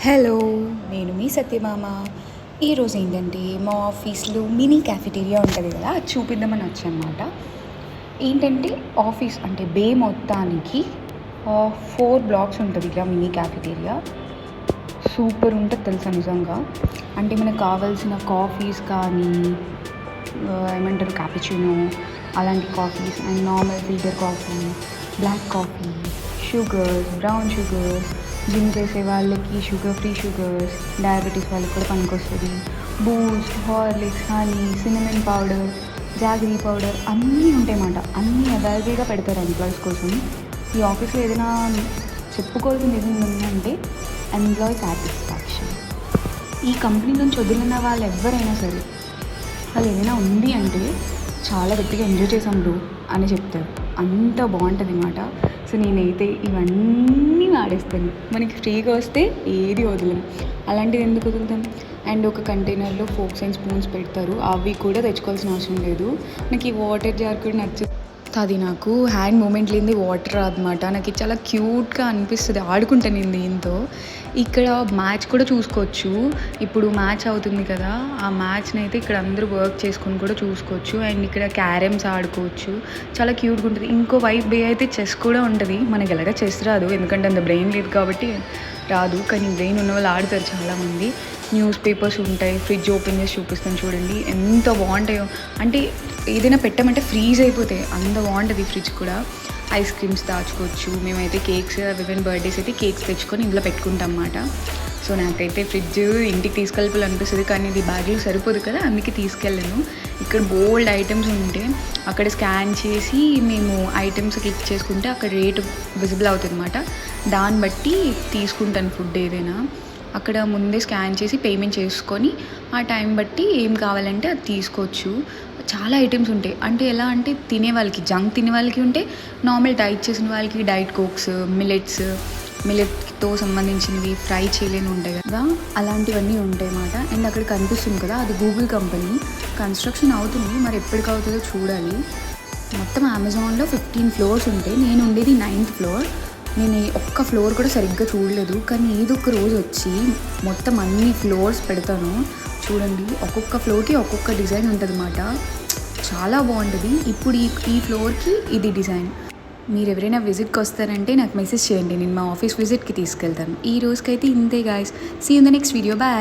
Hello, నేను మీ సత్యమామ. ఈరోజు ఏంటంటే మా ఆఫీస్లో మినీ క్యాఫెటేరియా ఉంటుంది కదా, అది చూపిద్దామని వచ్చానమాట. ఏంటంటే ఆఫీస్ అంటే బే మొత్తానికి 4 బ్లాక్స్ ఉంటుంది ఇలా మినీ క్యాఫెటేరియా. సూపర్ ఉంటుంది తెలుసా నిజంగా. అంటే మనకు కావాల్సిన కాఫీస్ కానీ ఏమంటారు క్యాపుచినో అలాంటి coffees and normal filter coffee, black coffee, sugars, brown sugars, gym చేసే వాళ్ళకి షుగర్ ఫ్రీ షుగర్స్, డయాబెటీస్ వాళ్ళకి కూడా పనికొస్తుంది. Boost, Horlicks, honey, cinnamon powder, jaggery powder అన్నీ ఉంటాయన్నమాట. అన్నీ అవైలబుల్గా పెడతారు ఎంప్లాయీస్ కోసం. ఈ ఆఫీస్లో ఏదైనా చెప్పుకోవాల్సింది ఏదైనా ఉందంటే ఎంప్లాయీ సాటిస్ఫాక్షన్. ఈ కంపెనీ నుంచి వదిలిన వాళ్ళు ఎవరైనా సరే వాళ్ళు ఏదైనా ఉంది అంటే చాలా గట్టిగా ఎంజాయ్ చేసాం బ్రో అని చెప్తారు. అంత బాగుంటుంది అన్నమాట. సో నేనైతే ఇవన్నీ వాడేస్తాను. మనకి ఫ్రీగా వస్తే ఏది వదలం. అలాంటిది ఎందుకు వదులుతాం? అండ్ ఒక కంటైనర్లో ఫోక్స్ అండ్ స్పూన్స్ పెడతారు, అవి కూడా తెచ్చుకోవాల్సిన అవసరం లేదు. నాకు ఈ వాటర్ జార్ కూడా నచ్చుతుంది. అది నాకు హ్యాండ్ మూమెంట్ లేనిది వాటర్ రాదన్నమాట. నాకు చాలా క్యూట్గా అనిపిస్తుంది, ఆడుకుంటాను నేను దీంతో. ఇక్కడ మ్యాచ్ కూడా చూసుకోవచ్చు. ఇప్పుడు మ్యాచ్ అవుతుంది కదా, ఆ మ్యాచ్ని అయితే ఇక్కడ అందరూ వర్క్ చేసుకొని కూడా చూసుకోవచ్చు. అండ్ ఇక్కడ క్యారమ్స్ ఆడుకోవచ్చు, చాలా క్యూట్గా ఉంటుంది. ఇంకో వైపు బే అయితే చెస్ కూడా ఉంటుంది. మనకి ఎలాగ చెస్ రాదు, ఎందుకంటే అంత బ్రెయిన్ లేదు కాబట్టి రాదు. కానీ బ్రెయిన్ ఉన్న వాళ్ళు ఆడతారు చాలామంది. న్యూస్ పేపర్స్ ఉంటాయి, ఫ్రిడ్జ్ ఓపెన్ చేసి చూపిస్తాను చూడండి ఎంత బాగుంటాయో. అంటే ఏదైనా పెట్టమంటే ఫ్రీజ్ అయిపోతాయి, అంత బాగుంటుంది ఫ్రిడ్జ్ కూడా. ఐస్ క్రీమ్స్ దాచుకోవచ్చు. మేమైతే కేక్స్ ఈవెన్ బర్త్డేస్ అయితే కేక్స్ తెచ్చుకొని ఇందులో పెట్టుకుంటాం అన్నమాట. సో నాకైతే ఫ్రిడ్జ్ ఇంటికి తీసుకెళ్ళాలనిపిస్తుంది, కానీ ఇది బ్యాగ్లో సరిపోదు కదా, అందుకే తీసుకెళ్ళాను. ఇక్కడ బోల్డ్ ఐటమ్స్ ఉంటే అక్కడ స్కాన్ చేసి మేము ఐటమ్స్ క్లిక్ చేసుకుంటే అక్కడ రేటు విజిబుల్ అవుతుంది అన్నమాట. దాన్ని బట్టి తీసుకుంటాను ఫుడ్ ఏదైనా. అక్కడ ముందే స్కాన్ చేసి పేమెంట్ చేసుకొని ఆ టైం బట్టి ఏం కావాలంటే అది తీసుకోవచ్చు. చాలా ఐటమ్స్ ఉంటాయి. అంటే ఎలా అంటే తినే వాళ్ళకి జంక్ తినే వాళ్ళకి ఉంటే, నార్మల్ డైట్ చేసిన వాళ్ళకి డైట్ కోక్స్, మిల్లెట్తో సంబంధించినవి, ఫ్రై చేయలేని ఉంటాయి కదా, అలాంటివన్నీ ఉంటాయి అన్నమాట. అండ్ అక్కడ కనిపిస్తుంది కదా, అది గూగుల్ కంపెనీ. కన్స్ట్రక్షన్ అవుతుంది, మరి ఎప్పటికి అవుతుందో చూడాలి. మొత్తం అమెజాన్లో 15 ఫ్లోర్స్ ఉంటాయి. నేను ఉండేది 9th ఫ్లోర్. నేను ఒక్క ఫ్లోర్ కూడా సరిగ్గా చూడలేదు, కానీ ఏదో ఒక రోజు వచ్చి మొత్తం అన్ని ఫ్లోర్స్ పెడతాను. చూడండి, ఒక్కొక్క ఫ్లోర్కి ఒక్కొక్క డిజైన్ ఉంటుంది అన్నమాట. చాలా బాగుంటుంది. ఇప్పుడు ఈ ఫ్లోర్కి ఇది డిజైన్. మీరు ఎవరైనా విజిట్కి వస్తారంటే నాకు మెసేజ్ చేయండి, నేను మా ఆఫీస్ విజిట్కి తీసుకెళ్తాను. ఈ రోజుకైతే ఇంతే guys. See you in the next video. Bye.